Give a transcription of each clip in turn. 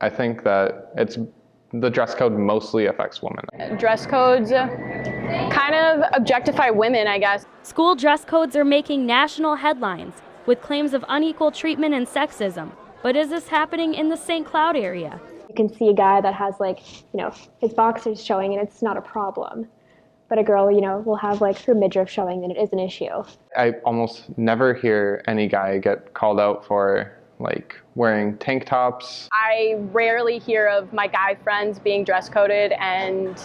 I think that the dress code mostly affects women. Dress codes kind of objectify women, I guess. School dress codes are making national headlines with claims of unequal treatment and sexism. But is this happening in the St. Cloud area? You can see a guy that has his boxers showing and it's not a problem. But a girl, will have her midriff showing and it is an issue. I almost never hear any guy get called out for wearing tank tops. I rarely hear of my guy friends being dress coded, and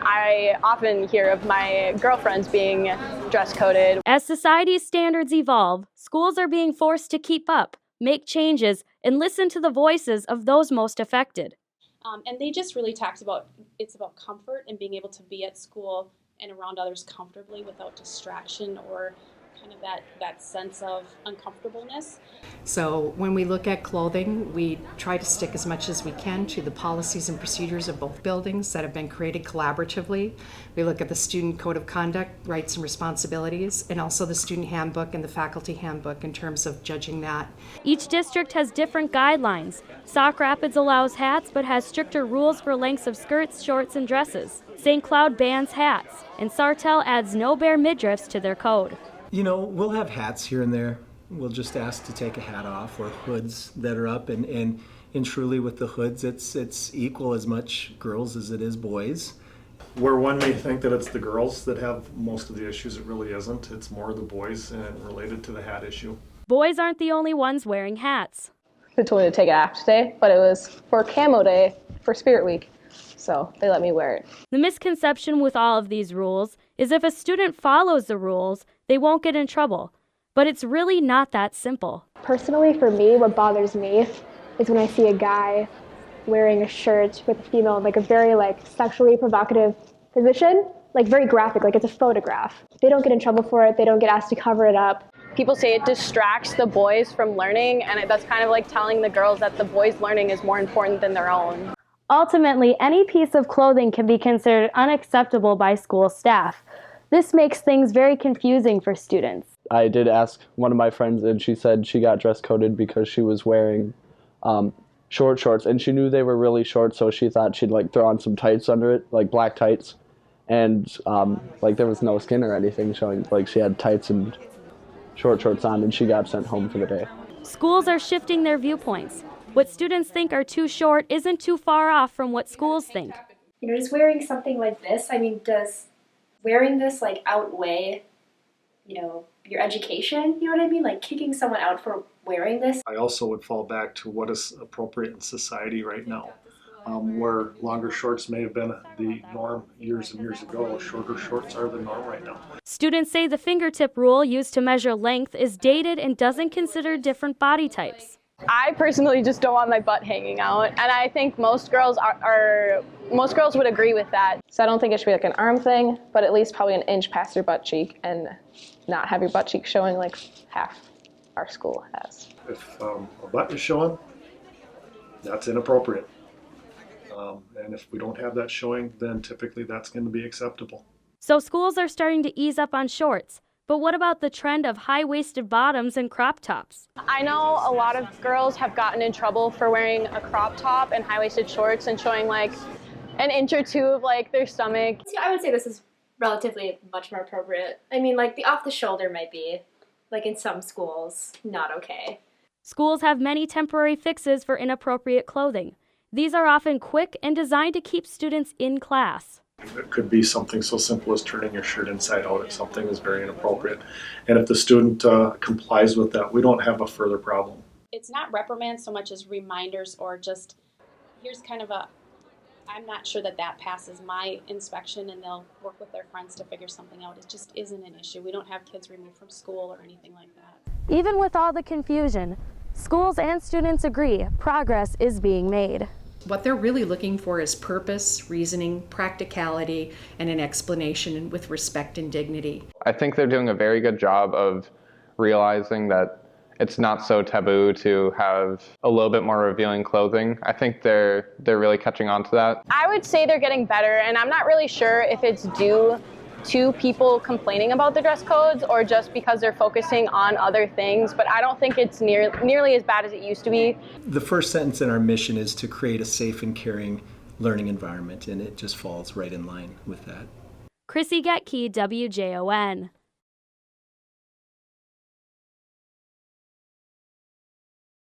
I often hear of my girlfriends being dress coded. As society's standards evolve, schools are being forced to keep up, make changes, and listen to the voices of those most affected. And they just really talked about it's about comfort and being able to be at school and around others comfortably without distraction or kind of that sense of uncomfortableness. So when we look at clothing, we try to stick as much as we can to the policies and procedures of both buildings that have been created collaboratively. We look at the student code of conduct, rights and responsibilities, and also the student handbook and the faculty handbook in terms of judging that. Each district has different guidelines. Sauk Rapids allows hats but has stricter rules for lengths of skirts, shorts, and dresses. St. Cloud bans hats, and Sartell adds no bare midriffs to their code. We'll have hats here and there. We'll just ask to take a hat off, or hoods that are up, and truly with the hoods, it's equal as much girls as it is boys. Where one may think that it's the girls that have most of the issues, it really isn't. It's more the boys related to the hat issue. Boys aren't the only ones wearing hats. They told me to take it after today, but it was for Camo Day for Spirit Week, so they let me wear it. The misconception with all of these rules is if a student follows the rules, they won't get in trouble. But it's really not that simple. Personally, for me, what bothers me is when I see a guy wearing a shirt with a female in a very sexually provocative position, very graphic, it's a photograph. They don't get in trouble for it. They don't get asked to cover it up. People say it distracts the boys from learning, and that's kind of like telling the girls that the boys' learning is more important than their own. Ultimately, any piece of clothing can be considered unacceptable by school staff. This makes things very confusing for students. I did ask one of my friends, and she said she got dress coded because she was wearing short shorts, and she knew they were really short, so she thought she'd throw on some tights under it, black tights, and there was no skin or anything showing. She had tights and short shorts on, and she got sent home for the day. Schools are shifting their viewpoints. What students think are too short isn't too far off from what schools think. Just wearing something like this, does wearing this outweigh, your education? You know what I mean? Kicking someone out for wearing this. I also would fall back to what is appropriate in society right now. Where longer shorts may have been the norm years and years ago, shorter shorts are the norm right now. Students say the fingertip rule used to measure length is dated and doesn't consider different body types. I personally just don't want my butt hanging out, and I think most girls most girls would agree with that. So I don't think it should be an arm thing, but at least probably an inch past your butt cheek, and not have your butt cheek showing half our school has. If a butt is showing, that's inappropriate. And if we don't have that showing, then typically that's going to be acceptable. So schools are starting to ease up on shorts. But what about the trend of high-waisted bottoms and crop tops? I know a lot of girls have gotten in trouble for wearing a crop top and high-waisted shorts and showing an inch or two of their stomach. I would say this is relatively much more appropriate. The off-the-shoulder might be, in some schools, not okay. Schools have many temporary fixes for inappropriate clothing. These are often quick and designed to keep students in class. It could be something so simple as turning your shirt inside out if something is very inappropriate. And if the student complies with that, we don't have a further problem. It's not reprimands so much as reminders, or just here's kind of I'm not sure that passes my inspection, and they'll work with their friends to figure something out. It just isn't an issue. We don't have kids removed from school or anything like that. Even with all the confusion, schools and students agree progress is being made. What they're really looking for is purpose, reasoning, practicality, and an explanation with respect and dignity. I think they're doing a very good job of realizing that it's not so taboo to have a little bit more revealing clothing. I think they're really catching on to that. I would say they're getting better, and I'm not really sure if it's due to people complaining about the dress codes or just because they're focusing on other things, but I don't think it's nearly as bad as it used to be. The first sentence in our mission is to create a safe and caring learning environment, and it just falls right in line with that. Chrissy Getke, WJON.